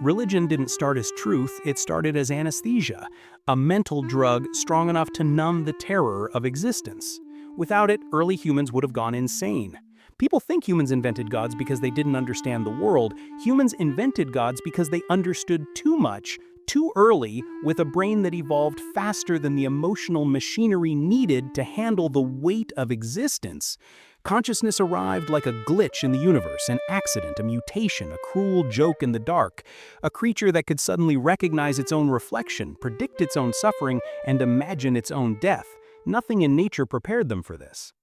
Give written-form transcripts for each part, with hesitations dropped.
Religion didn't start as truth, it started as anesthesia, a mental drug strong enough to numb the terror of existence. Without it, early humans would have gone insane. People think humans invented gods because they didn't understand the world. Humans invented gods because they understood too much, too early, with a brain that evolved faster than the emotional machinery needed to handle the weight of existence. Consciousness arrived like a glitch in the universe, an accident, a mutation, a cruel joke in the dark, a creature that could suddenly recognize its own reflection, predict its own suffering, and imagine its own death. Nothing in nature prepared them for this.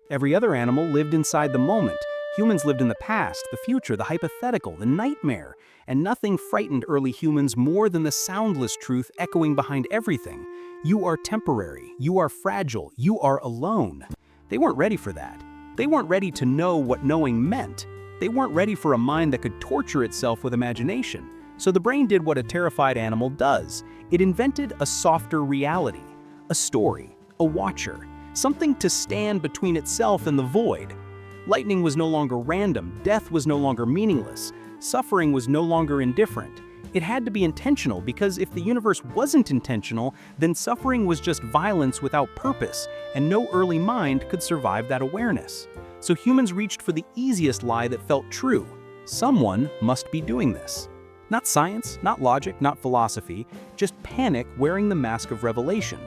Every other animal lived inside the moment. Humans lived in the past, the future, the hypothetical, the nightmare. And nothing frightened early humans more than the soundless truth echoing behind everything. You are temporary, you are fragile, you are alone. They weren't ready for that. They weren't ready to know what knowing meant. They weren't ready for a mind that could torture itself with imagination. So the brain did what a terrified animal does. It invented a softer reality, a story, a watcher, something to stand between itself and the void. Lightning was no longer random, death was no longer meaningless, suffering was no longer indifferent. It had to be intentional because if the universe wasn't intentional, then suffering was just violence without purpose, and no early mind could survive that awareness. So humans reached for the easiest lie that felt true. Someone must be doing this. Not science, not logic, not philosophy, just panic wearing the mask of revelation.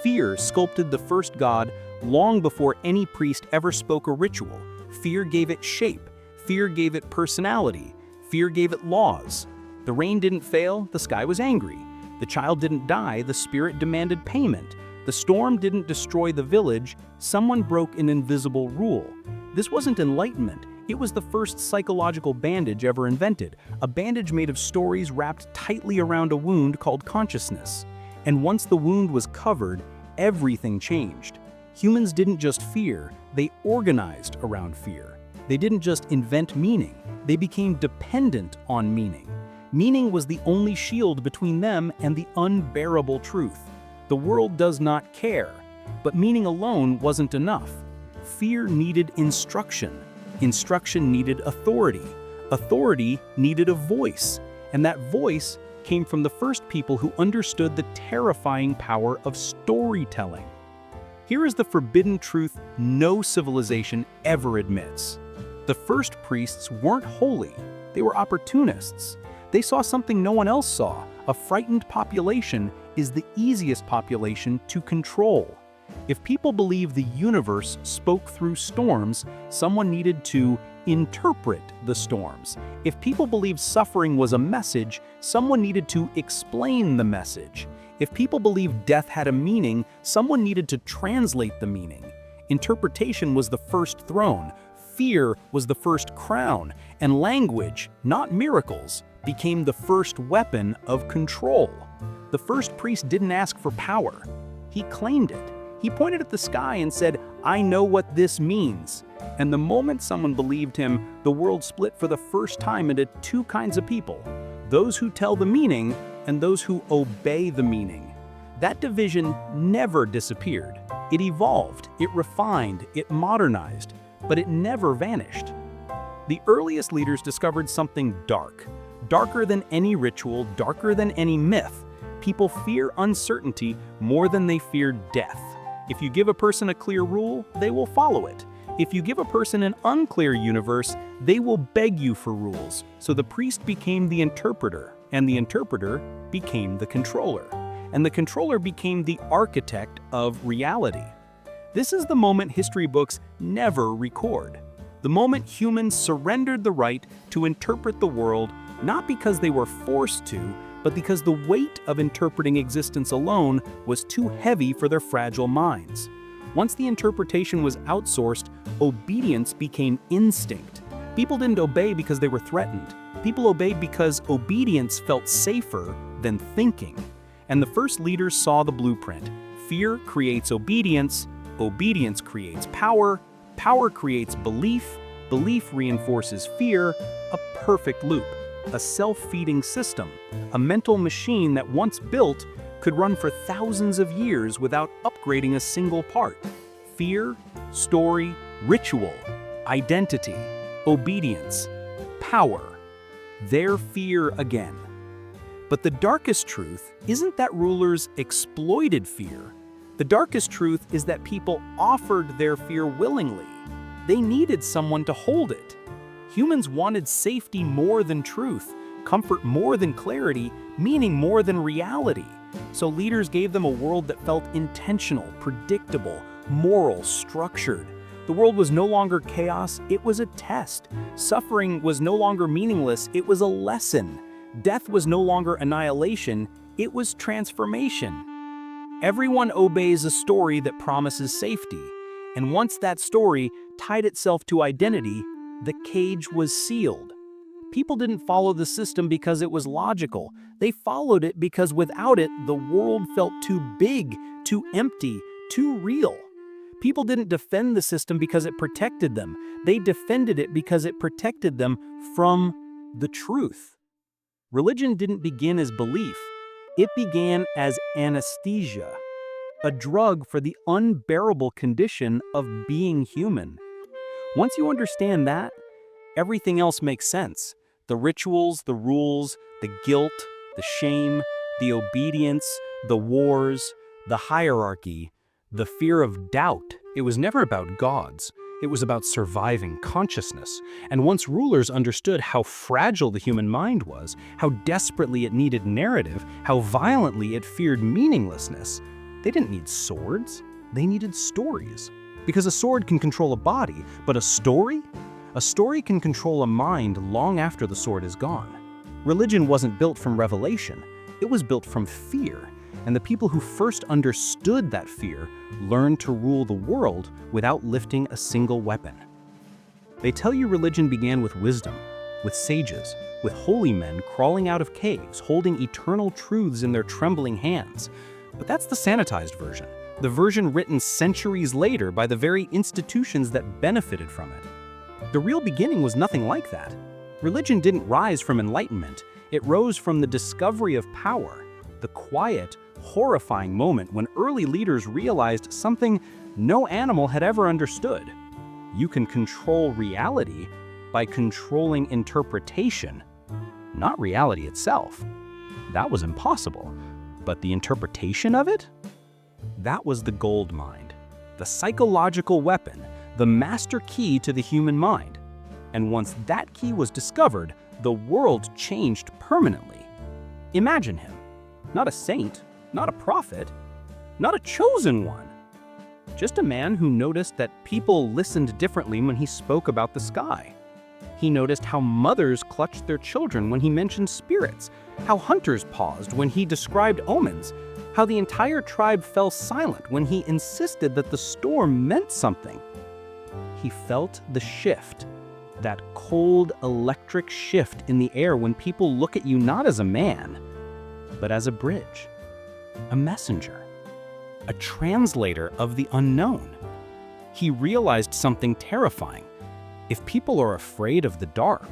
Fear sculpted the first god long before any priest ever spoke a ritual. Fear gave it shape. Fear gave it personality. Fear gave it laws. The rain didn't fail, the sky was angry. The child didn't die, the spirit demanded payment. The storm didn't destroy the village, someone broke an invisible rule. This wasn't enlightenment, it was the first psychological bandage ever invented, a bandage made of stories wrapped tightly around a wound called consciousness. And once the wound was covered, everything changed. Humans didn't just fear, they organized around fear. They didn't just invent meaning, they became dependent on meaning. Meaning was the only shield between them and the unbearable truth. The world does not care, but meaning alone wasn't enough. Fear needed instruction. Instruction needed authority. Authority needed a voice, and that voice came from the first people who understood the terrifying power of storytelling. Here is the forbidden truth no civilization ever admits. The first priests weren't holy, they were opportunists. They saw something no one else saw. A frightened population is the easiest population to control. If people believe the universe spoke through storms, someone needed to interpret the storms. If people believed suffering was a message, someone needed to explain the message. If people believed death had a meaning, someone needed to translate the meaning. Interpretation was the first throne, fear was the first crown, and language, not miracles, became the first weapon of control. The first priest didn't ask for power. He claimed it. He pointed at the sky and said, "I know what this means." And the moment someone believed him, the world split for the first time into two kinds of people: those who tell the meaning and those who obey the meaning. That division never disappeared. It evolved, it refined, it modernized, but it never vanished. The earliest leaders discovered something darker than any ritual, darker than any myth. People fear uncertainty more than they fear death. If you give a person a clear rule, they will follow it. If you give a person an unclear universe, they will beg you for rules. So the priest became the interpreter, and the interpreter became the controller, and the controller became the architect of reality. This is the moment history books never record. The moment humans surrendered the right to interpret the world, not because they were forced to, but because the weight of interpreting existence alone was too heavy for their fragile minds. Once the interpretation was outsourced, obedience became instinct. People didn't obey because they were threatened. People obeyed because obedience felt safer than thinking. And the first leaders saw the blueprint. Fear creates obedience, obedience creates power, power creates belief, belief reinforces fear, a perfect loop. A self-feeding system, a mental machine that once built could run for thousands of years without upgrading a single part. Fear, story, ritual, identity, obedience, power. Their fear again. But the darkest truth isn't that rulers exploited fear. The darkest truth is that people offered their fear willingly. They needed someone to hold it. Humans wanted safety more than truth, comfort more than clarity, meaning more than reality. So leaders gave them a world that felt intentional, predictable, moral, structured. The world was no longer chaos, it was a test. Suffering was no longer meaningless, it was a lesson. Death was no longer annihilation, it was transformation. Everyone obeys a story that promises safety. And once that story tied itself to identity, the cage was sealed. People didn't follow the system because it was logical. They followed it because without it, the world felt too big, too empty, too real. People didn't defend the system because it protected them. They defended it because it protected them from the truth. Religion didn't begin as belief. It began as anesthesia, a drug for the unbearable condition of being human. Once you understand that, everything else makes sense. The rituals, the rules, the guilt, the shame, the obedience, the wars, the hierarchy, the fear of doubt. It was never about gods. It was about surviving consciousness. And once rulers understood how fragile the human mind was, how desperately it needed narrative, how violently it feared meaninglessness, they didn't need swords. They needed stories. Because a sword can control a body, but a story? A story can control a mind long after the sword is gone. Religion wasn't built from revelation. It was built from fear. And the people who first understood that fear learned to rule the world without lifting a single weapon. They tell you religion began with wisdom, with sages, with holy men crawling out of caves, holding eternal truths in their trembling hands. But that's the sanitized version, the version written centuries later by the very institutions that benefited from it. The real beginning was nothing like that. Religion didn't rise from enlightenment. It rose from the discovery of power, the quiet, horrifying moment when early leaders realized something no animal had ever understood. You can control reality by controlling interpretation, not reality itself. That was impossible. But the interpretation of it? That was the gold mine, the psychological weapon, the master key to the human mind. And once that key was discovered, the world changed permanently. Imagine him, not a saint, not a prophet, not a chosen one. Just a man who noticed that people listened differently when he spoke about the sky. He noticed how mothers clutched their children when he mentioned spirits, how hunters paused when he described omens, how the entire tribe fell silent when he insisted that the storm meant something. He felt the shift, that cold electric shift in the air when people look at you not as a man, but as a bridge, a messenger, a translator of the unknown. He realized something terrifying. If people are afraid of the dark,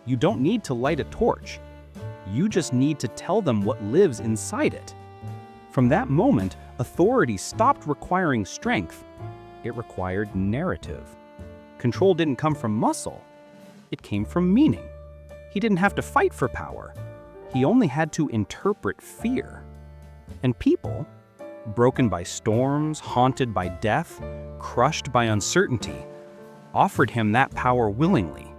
you don't need to light a torch. You just need to tell them what lives inside it. From that moment, authority stopped requiring strength. It required narrative. Control didn't come from muscle. It came from meaning. He didn't have to fight for power. He only had to interpret fear. And people, broken by storms, haunted by death, crushed by uncertainty, offered him that power willingly,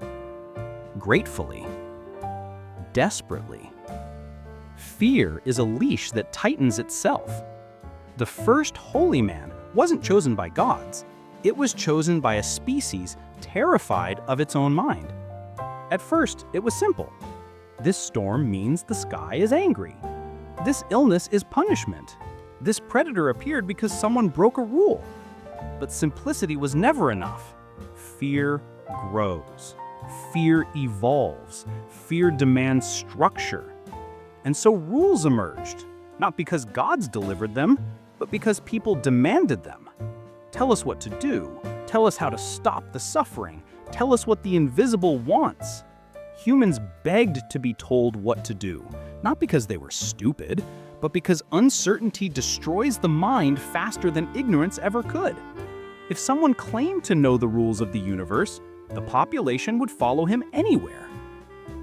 gratefully, desperately. Fear is a leash that tightens itself. The first holy man wasn't chosen by gods. It was chosen by a species terrified of its own mind. At first, it was simple. This storm means the sky is angry. This illness is punishment. This predator appeared because someone broke a rule. But simplicity was never enough. Fear grows. Fear evolves. Fear demands structure. And so rules emerged, not because gods delivered them, but because people demanded them. Tell us what to do. Tell us how to stop the suffering. Tell us what the invisible wants. Humans begged to be told what to do, not because they were stupid, but because uncertainty destroys the mind faster than ignorance ever could. If someone claimed to know the rules of the universe, the population would follow him anywhere.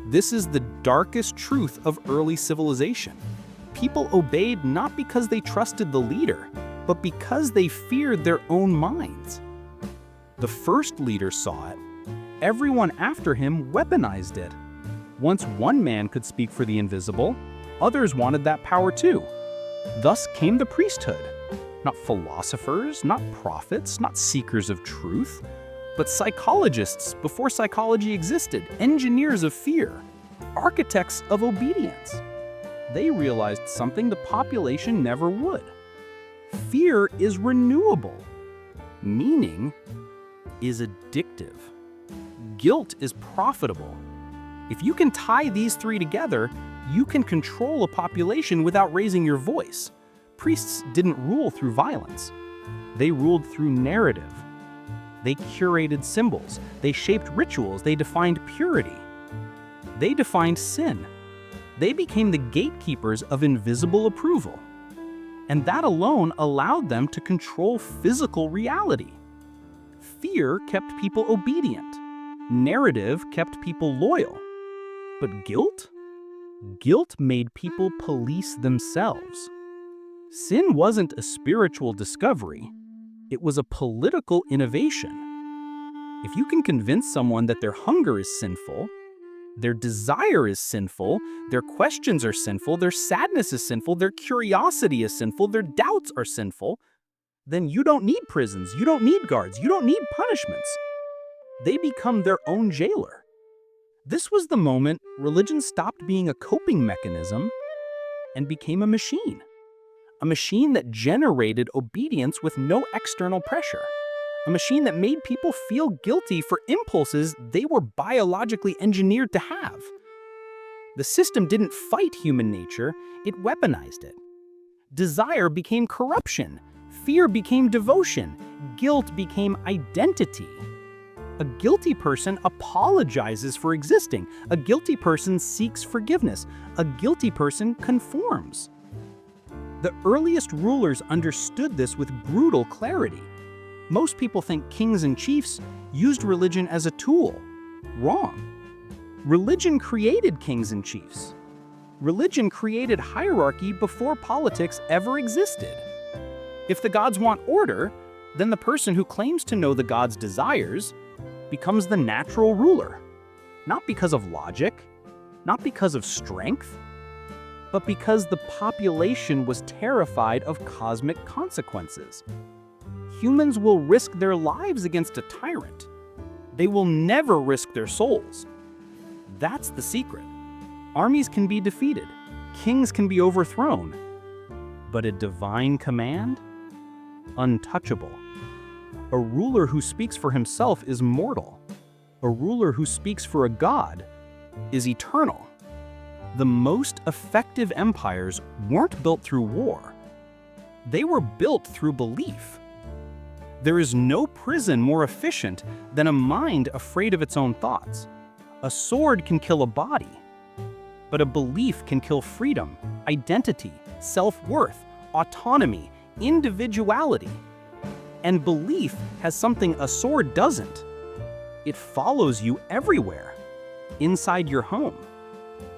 This is the darkest truth of early civilization. People obeyed not because they trusted the leader, but because they feared their own minds. The first leader saw it. Everyone after him weaponized it. Once one man could speak for the invisible, others wanted that power too. Thus came the priesthood. Not philosophers, not prophets, not seekers of truth, but psychologists before psychology existed, engineers of fear, architects of obedience. They realized something the population never would. Fear is renewable. Meaning is addictive. Guilt is profitable. If you can tie these three together, you can control a population without raising your voice. Priests didn't rule through violence. They ruled through narrative. They curated symbols. They shaped rituals. They defined purity. They defined sin. They became the gatekeepers of invisible approval. And that alone allowed them to control physical reality. Fear kept people obedient. Narrative kept people loyal. But guilt? Guilt made people police themselves. Sin wasn't a spiritual discovery. It was a political innovation. If you can convince someone that their hunger is sinful, their desire is sinful, their questions are sinful, their sadness is sinful, their curiosity is sinful, their doubts are sinful, then you don't need prisons, you don't need guards, you don't need punishments. They become their own jailer. This was the moment religion stopped being a coping mechanism and became a machine. A machine that generated obedience with no external pressure. A machine that made people feel guilty for impulses they were biologically engineered to have. The system didn't fight human nature, it weaponized it. Desire became corruption, fear became devotion, guilt became identity. A guilty person apologizes for existing. A guilty person seeks forgiveness. A guilty person conforms. The earliest rulers understood this with brutal clarity. Most people think kings and chiefs used religion as a tool. Wrong. Religion created kings and chiefs. Religion created hierarchy before politics ever existed. If the gods want order, then the person who claims to know the gods' desires becomes the natural ruler. Not because of logic, not because of strength, but because the population was terrified of cosmic consequences. Humans will risk their lives against a tyrant. They will never risk their souls. That's the secret. Armies can be defeated. Kings can be overthrown. But a divine command? Untouchable. A ruler who speaks for himself is mortal. A ruler who speaks for a god is eternal. The most effective empires weren't built through war. They were built through belief. There is no prison more efficient than a mind afraid of its own thoughts. A sword can kill a body, but a belief can kill freedom, identity, self-worth, autonomy, individuality. And belief has something a sword doesn't. It follows you everywhere. Inside your home,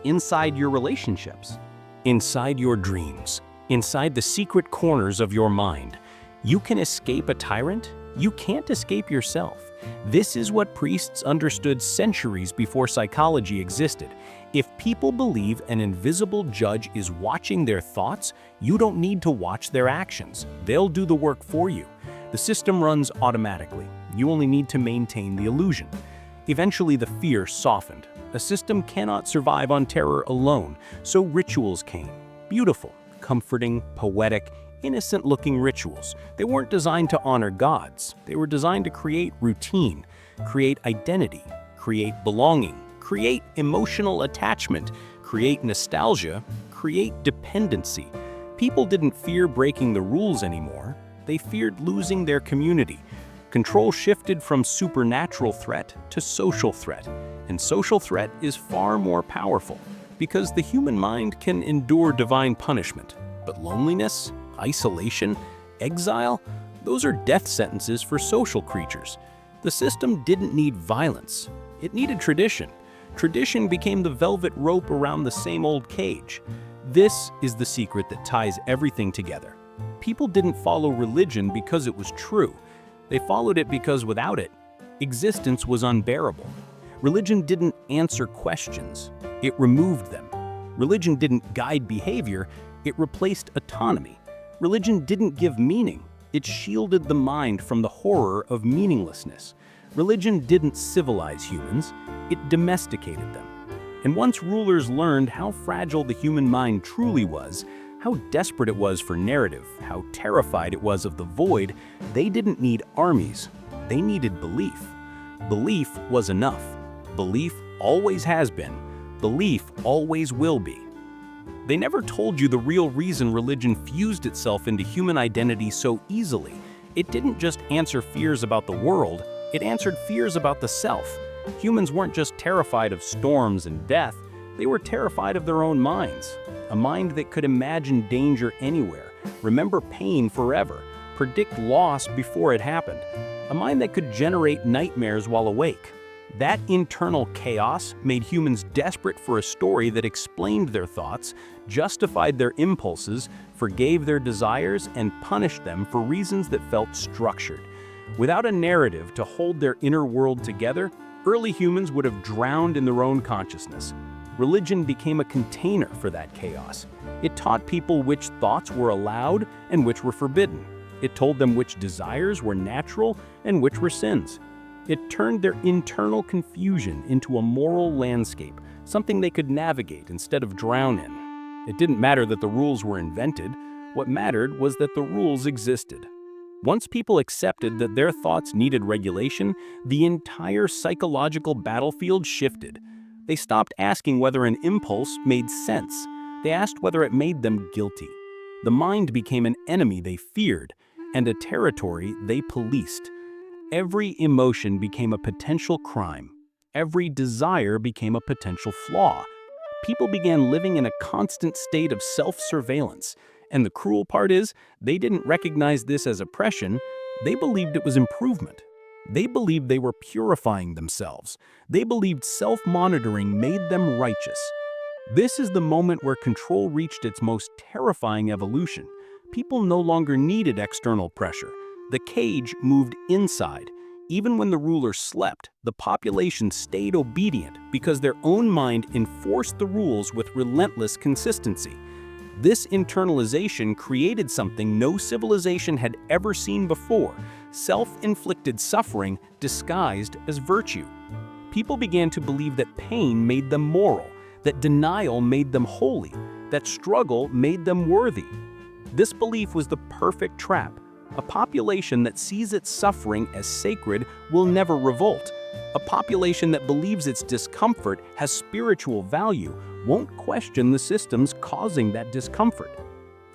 inside your relationships, inside your dreams, inside the secret corners of your mind. You can escape a tyrant, you can't escape yourself. This is what priests understood centuries before psychology existed. If people believe an invisible judge is watching their thoughts, you don't need to watch their actions. They'll do the work for you. The system runs automatically. You only need to maintain the illusion. Eventually, the fear softened. A system cannot survive on terror alone, so rituals came. Beautiful, comforting, poetic, innocent-looking rituals. They weren't designed to honor gods. They were designed to create routine, create identity, create belonging, create emotional attachment, create nostalgia, create dependency. People didn't fear breaking the rules anymore. They feared losing their community. Control shifted from supernatural threat to social threat. And social threat is far more powerful because the human mind can endure divine punishment. But loneliness, isolation, exile, those are death sentences for social creatures. The system didn't need violence. It needed tradition. Tradition became the velvet rope around the same old cage. This is the secret that ties everything together. People didn't follow religion because it was true. They followed it because without it, existence was unbearable. Religion didn't answer questions, it removed them. Religion didn't guide behavior, it replaced autonomy. Religion didn't give meaning, it shielded the mind from the horror of meaninglessness. Religion didn't civilize humans, it domesticated them. And once rulers learned how fragile the human mind truly was, how desperate it was for narrative, how terrified it was of the void, they didn't need armies, they needed belief. Belief was enough. Belief always has been. Belief always will be. They never told you the real reason religion fused itself into human identity so easily. It didn't just answer fears about the world, it answered fears about the self. Humans weren't just terrified of storms and death, they were terrified of their own minds. A mind that could imagine danger anywhere, remember pain forever, predict loss before it happened. A mind that could generate nightmares while awake. That internal chaos made humans desperate for a story that explained their thoughts, justified their impulses, forgave their desires, and punished them for reasons that felt structured. Without a narrative to hold their inner world together, early humans would have drowned in their own consciousness. Religion became a container for that chaos. It taught people which thoughts were allowed and which were forbidden. It told them which desires were natural and which were sins. It turned their internal confusion into a moral landscape, something they could navigate instead of drown in. It didn't matter that the rules were invented. What mattered was that the rules existed. Once people accepted that their thoughts needed regulation, the entire psychological battlefield shifted. They stopped asking whether an impulse made sense. They asked whether it made them guilty. The mind became an enemy they feared, and a territory they policed. Every emotion became a potential crime. Every desire became a potential flaw. People began living in a constant state of self-surveillance. And the cruel part is, they didn't recognize this as oppression, they believed it was improvement. They believed they were purifying themselves. They believed self-monitoring made them righteous. This is the moment where control reached its most terrifying evolution. People no longer needed external pressure. The cage moved inside. Even when the ruler slept, the population stayed obedient because their own mind enforced the rules with relentless consistency. This internalization created something no civilization had ever seen before: self-inflicted suffering disguised as virtue. People began to believe that pain made them moral, that denial made them holy, that struggle made them worthy. This belief was the perfect trap. A population that sees its suffering as sacred will never revolt. A population that believes its discomfort has spiritual value won't question the systems causing that discomfort.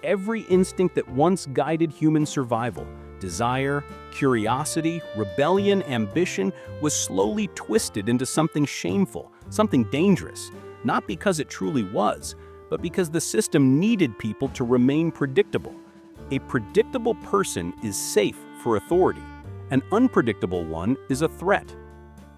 Every instinct that once guided human survival, desire, curiosity, rebellion, ambition, was slowly twisted into something shameful, something dangerous, not because it truly was, but because the system needed people to remain predictable. A predictable person is safe for authority. An unpredictable one is a threat.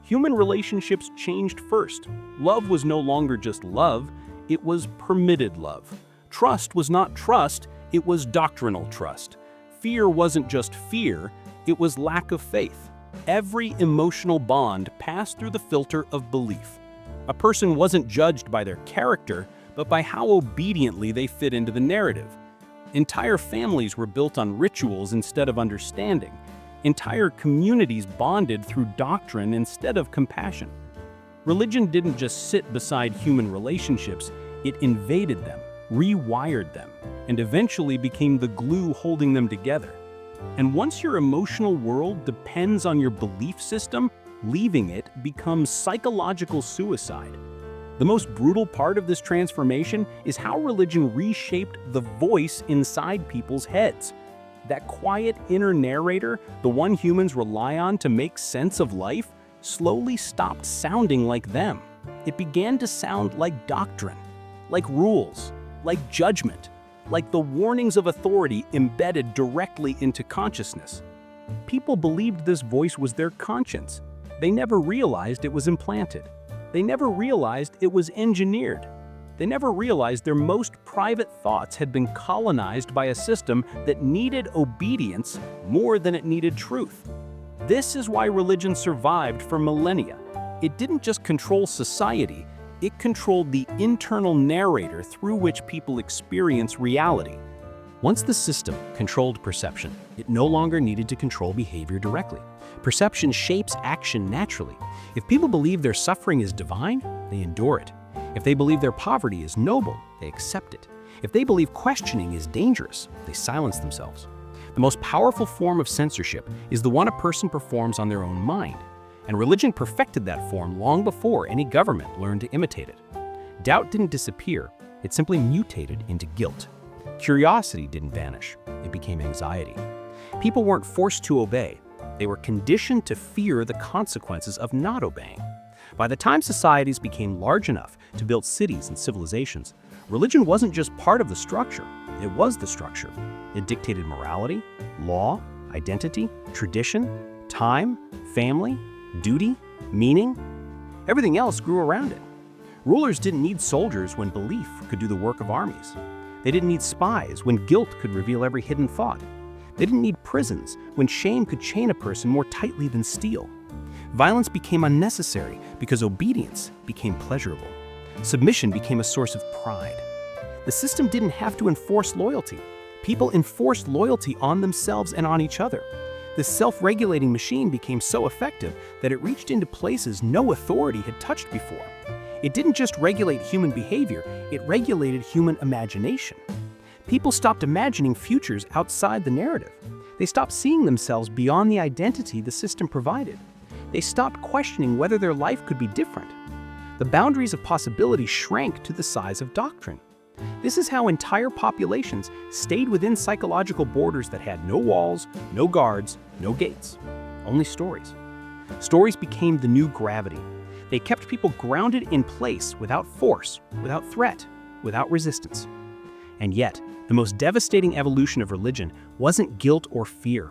Human relationships changed first. Love was no longer just love, it was permitted love. Trust was not trust, it was doctrinal trust. Fear wasn't just fear, it was lack of faith. Every emotional bond passed through the filter of belief. A person wasn't judged by their character, but by how obediently they fit into the narrative. Entire families were built on rituals instead of understanding. Entire communities bonded through doctrine instead of compassion. Religion didn't just sit beside human relationships, it invaded them, rewired them, and eventually became the glue holding them together. And once your emotional world depends on your belief system, leaving it becomes psychological suicide. The most brutal part of this transformation is how religion reshaped the voice inside people's heads. That quiet inner narrator, the one humans rely on to make sense of life, slowly stopped sounding like them. It began to sound like doctrine, like rules, like judgment, like the warnings of authority embedded directly into consciousness. People believed this voice was their conscience. They never realized it was implanted. They never realized it was engineered. They never realized their most private thoughts had been colonized by a system that needed obedience more than it needed truth. This is why religion survived for millennia. It didn't just control society, it controlled the internal narrator through which people experience reality. Once the system controlled perception, it no longer needed to control behavior directly. Perception shapes action naturally. If people believe their suffering is divine, they endure it. If they believe their poverty is noble, they accept it. If they believe questioning is dangerous, they silence themselves. The most powerful form of censorship is the one a person performs on their own mind, and religion perfected that form long before any government learned to imitate it. Doubt didn't disappear, it simply mutated into guilt. Curiosity didn't vanish, it became anxiety. People weren't forced to obey, they were conditioned to fear the consequences of not obeying. By the time societies became large enough to build cities and civilizations, religion wasn't just part of the structure, it was the structure. It dictated morality, law, identity, tradition, time, family, duty, meaning. Everything else grew around it. Rulers didn't need soldiers when belief could do the work of armies. They didn't need spies when guilt could reveal every hidden thought. They didn't need prisons when shame could chain a person more tightly than steel. Violence became unnecessary because obedience became pleasurable. Submission became a source of pride. The system didn't have to enforce loyalty. People enforced loyalty on themselves and on each other. This self-regulating machine became so effective that it reached into places no authority had touched before. It didn't just regulate human behavior, it regulated human imagination. People stopped imagining futures outside the narrative. They stopped seeing themselves beyond the identity the system provided. They stopped questioning whether their life could be different. The boundaries of possibility shrank to the size of doctrine. This is how entire populations stayed within psychological borders that had no walls, no guards, no gates, only stories. Stories became the new gravity. They kept people grounded in place without force, without threat, without resistance. And yet, the most devastating evolution of religion wasn't guilt or fear.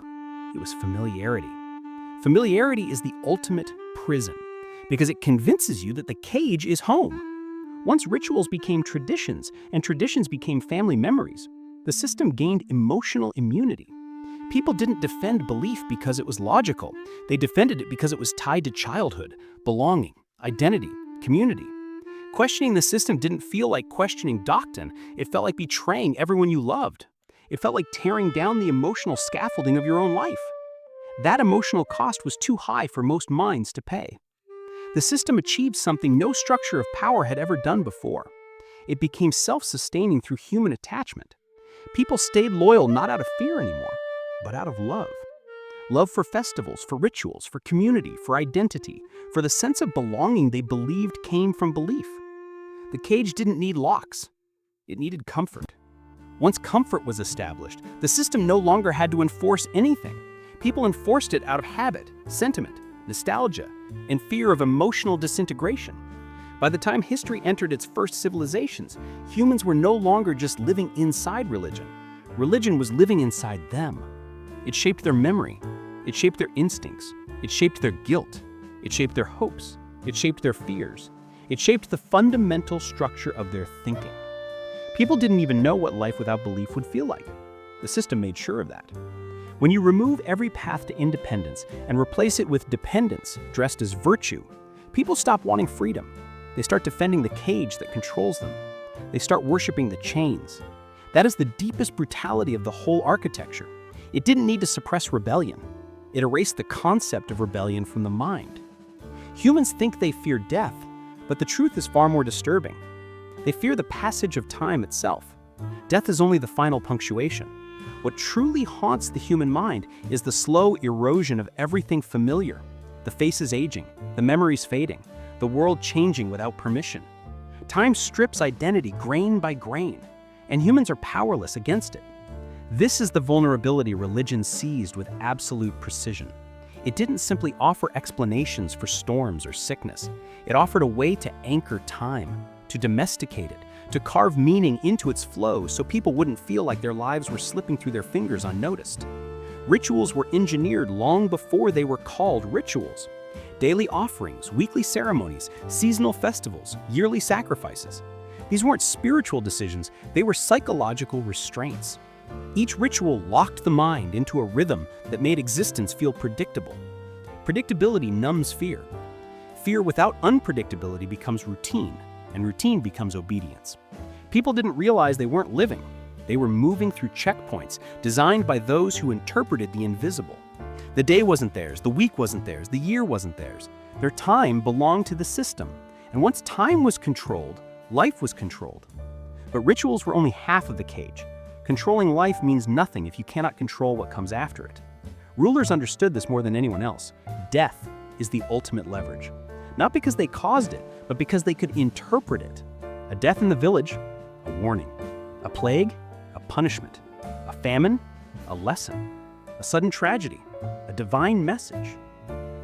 It was familiarity. Familiarity is the ultimate prison because it convinces you that the cage is home. Once rituals became traditions and traditions became family memories, the system gained emotional immunity. People didn't defend belief because it was logical. They defended it because it was tied to childhood, belonging, identity, community. Questioning the system didn't feel like questioning doctrine. It felt like betraying everyone you loved. It felt like tearing down the emotional scaffolding of your own life. That emotional cost was too high for most minds to pay. The system achieved something no structure of power had ever done before. It became self-sustaining through human attachment. People stayed loyal not out of fear anymore, but out of love. Love for festivals, for rituals, for community, for identity, for the sense of belonging they believed came from belief. The cage didn't need locks. It needed comfort. Once comfort was established, the system no longer had to enforce anything. People enforced it out of habit, sentiment, nostalgia, and fear of emotional disintegration. By the time history entered its first civilizations, humans were no longer just living inside religion. Religion was living inside them. It shaped their memory. It shaped their instincts. It shaped their guilt. It shaped their hopes. It shaped their fears. It shaped the fundamental structure of their thinking. People didn't even know what life without belief would feel like. The system made sure of that. When you remove every path to independence and replace it with dependence dressed as virtue, people stop wanting freedom. They start defending the cage that controls them. They start worshiping the chains. That is the deepest brutality of the whole architecture. It didn't need to suppress rebellion. It erased the concept of rebellion from the mind. Humans think they fear death, but the truth is far more disturbing. They fear the passage of time itself. Death is only the final punctuation. What truly haunts the human mind is the slow erosion of everything familiar. The faces aging, the memories fading, the world changing without permission. Time strips identity grain by grain, and humans are powerless against it. This is the vulnerability religion seized with absolute precision. It didn't simply offer explanations for storms or sickness. It offered a way to anchor time, to domesticate it, to carve meaning into its flow so people wouldn't feel like their lives were slipping through their fingers unnoticed. Rituals were engineered long before they were called rituals. Daily offerings, weekly ceremonies, seasonal festivals, yearly sacrifices. These weren't spiritual decisions, they were psychological restraints. Each ritual locked the mind into a rhythm that made existence feel predictable. Predictability numbs fear. Fear without unpredictability becomes routine, and routine becomes obedience. People didn't realize they weren't living. They were moving through checkpoints designed by those who interpreted the invisible. The day wasn't theirs, the week wasn't theirs, the year wasn't theirs. Their time belonged to the system. And once time was controlled, life was controlled. But rituals were only half of the cage. Controlling life means nothing if you cannot control what comes after it. Rulers understood this more than anyone else. Death is the ultimate leverage. Not because they caused it, but because they could interpret it. A death in the village, a warning. A plague, a punishment. A famine, a lesson. A sudden tragedy, a divine message.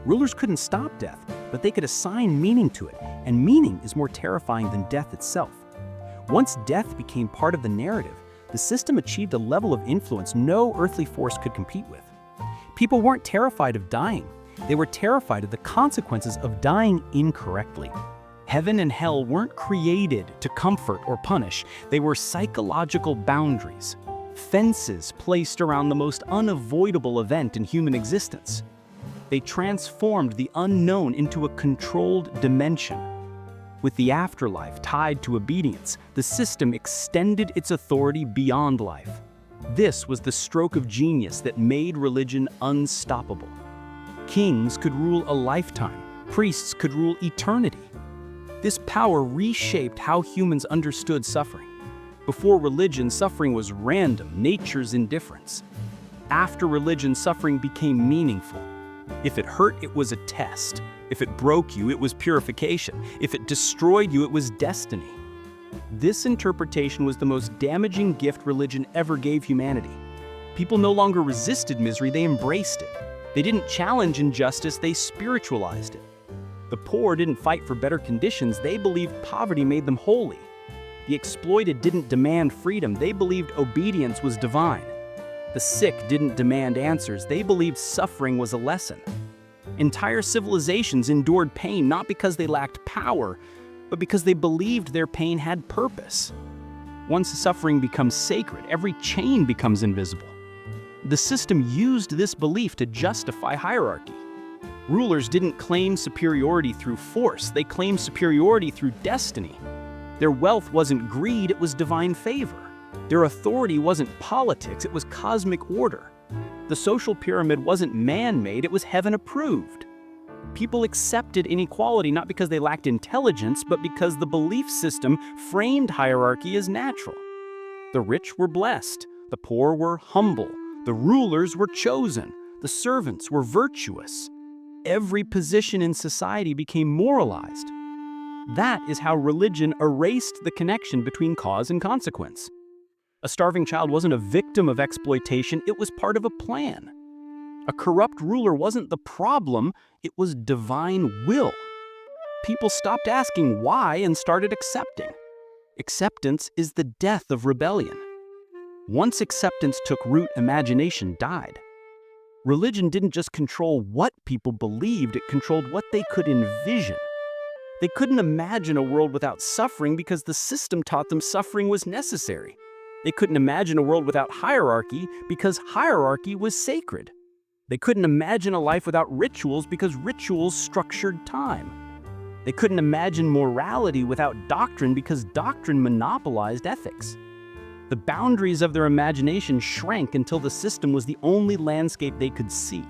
Rulers couldn't stop death, but they could assign meaning to it, and meaning is more terrifying than death itself. Once death became part of the narrative, the system achieved a level of influence no earthly force could compete with. People weren't terrified of dying. They were terrified of the consequences of dying incorrectly. Heaven and hell weren't created to comfort or punish. They were psychological boundaries, fences placed around the most unavoidable event in human existence. They transformed the unknown into a controlled dimension. With the afterlife tied to obedience, the system extended its authority beyond life. This was the stroke of genius that made religion unstoppable. Kings could rule a lifetime, priests could rule eternity. This power reshaped how humans understood suffering. Before religion, suffering was random, nature's indifference. After religion, suffering became meaningful. If it hurt, it was a test. If it broke you, it was purification. If it destroyed you, it was destiny. This interpretation was the most damaging gift religion ever gave humanity. People no longer resisted misery, they embraced it. They didn't challenge injustice, they spiritualized it. The poor didn't fight for better conditions, they believed poverty made them holy. The exploited didn't demand freedom, they believed obedience was divine. The sick didn't demand answers, they believed suffering was a lesson. Entire civilizations endured pain not because they lacked power, but because they believed their pain had purpose. Once suffering becomes sacred, every chain becomes invisible. The system used this belief to justify hierarchy. Rulers didn't claim superiority through force, they claimed superiority through destiny. Their wealth wasn't greed, it was divine favor. Their authority wasn't politics, it was cosmic order. The social pyramid wasn't man-made, it was heaven-approved. People accepted inequality not because they lacked intelligence, but because the belief system framed hierarchy as natural. The rich were blessed, the poor were humble, the rulers were chosen, the servants were virtuous. Every position in society became moralized. That is how religion erased the connection between cause and consequence. A starving child wasn't a victim of exploitation, it was part of a plan. A corrupt ruler wasn't the problem, it was divine will. People stopped asking why and started accepting. Acceptance is the death of rebellion. Once acceptance took root, imagination died. Religion didn't just control what people believed, it controlled what they could envision. They couldn't imagine a world without suffering because the system taught them suffering was necessary. They couldn't imagine a world without hierarchy because hierarchy was sacred. They couldn't imagine a life without rituals because rituals structured time. They couldn't imagine morality without doctrine because doctrine monopolized ethics. The boundaries of their imagination shrank until the system was the only landscape they could see.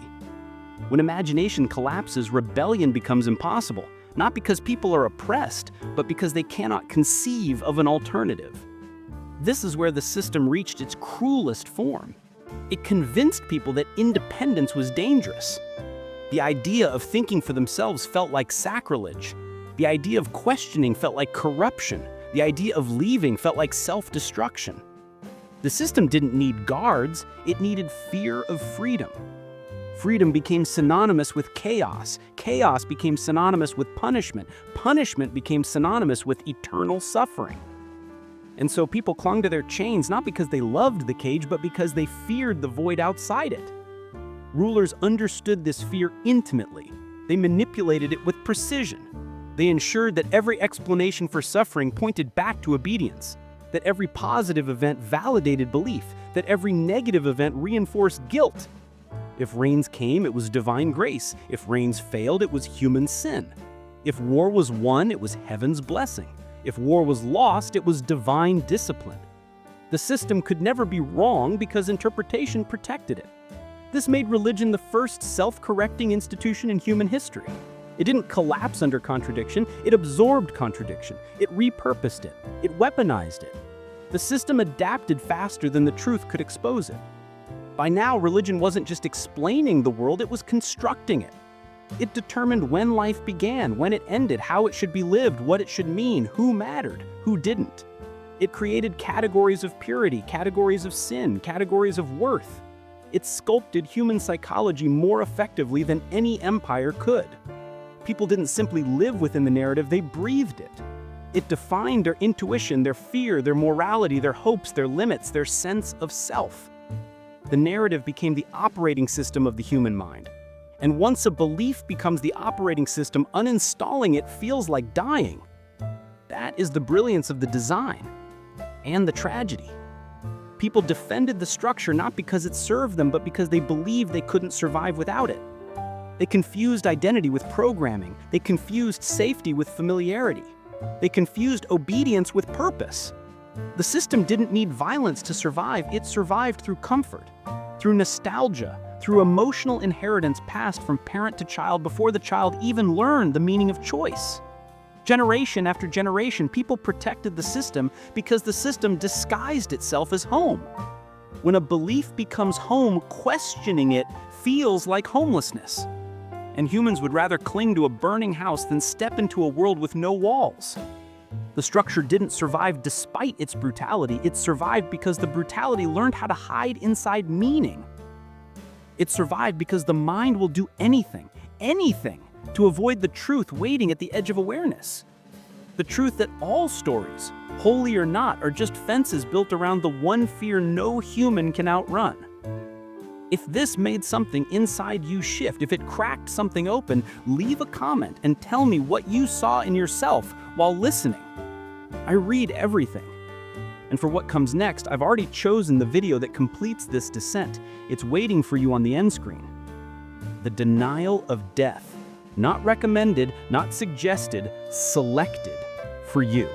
When imagination collapses, rebellion becomes impossible, not because people are oppressed, but because they cannot conceive of an alternative. This is where the system reached its cruelest form. It convinced people that independence was dangerous. The idea of thinking for themselves felt like sacrilege. The idea of questioning felt like corruption. The idea of leaving felt like self-destruction. The system didn't need guards, it needed fear of freedom. Freedom became synonymous with chaos. Chaos became synonymous with punishment. Punishment became synonymous with eternal suffering. And so people clung to their chains not because they loved the cage, but because they feared the void outside it. Rulers understood this fear intimately. They manipulated it with precision. They ensured that every explanation for suffering pointed back to obedience, that every positive event validated belief, that every negative event reinforced guilt. If rains came, it was divine grace. If rains failed, it was human sin. If war was won, it was heaven's blessing. If war was lost, it was divine discipline. The system could never be wrong because interpretation protected it. This made religion the first self-correcting institution in human history. It didn't collapse under contradiction, it absorbed contradiction. It repurposed it. It weaponized it. The system adapted faster than the truth could expose it. By now, religion wasn't just explaining the world, it was constructing it. It determined when life began, when it ended, how it should be lived, what it should mean, who mattered, who didn't. It created categories of purity, categories of sin, categories of worth. It sculpted human psychology more effectively than any empire could. People didn't simply live within the narrative, they breathed it. It defined their intuition, their fear, their morality, their hopes, their limits, their sense of self. The narrative became the operating system of the human mind. And once a belief becomes the operating system, uninstalling it feels like dying. That is the brilliance of the design and the tragedy. People defended the structure not because it served them, but because they believed they couldn't survive without it. They confused identity with programming. They confused safety with familiarity. They confused obedience with purpose. The system didn't need violence to survive. It survived through comfort, through nostalgia, through emotional inheritance passed from parent to child before the child even learned the meaning of choice. Generation after generation, people protected the system because the system disguised itself as home. When a belief becomes home, questioning it feels like homelessness. And humans would rather cling to a burning house than step into a world with no walls. The structure didn't survive despite its brutality. It survived because the brutality learned how to hide inside meaning. It survived because the mind will do anything, to avoid the truth waiting at the edge of awareness. The truth that all stories, holy or not, are just fences built around the one fear no human can outrun. If this made something inside you shift, if it cracked something open, leave a comment and tell me what you saw in yourself while listening. I read everything. And for what comes next, I've already chosen the video that completes this descent. It's waiting for you on the end screen. The denial of death. Not recommended, not suggested, selected for you.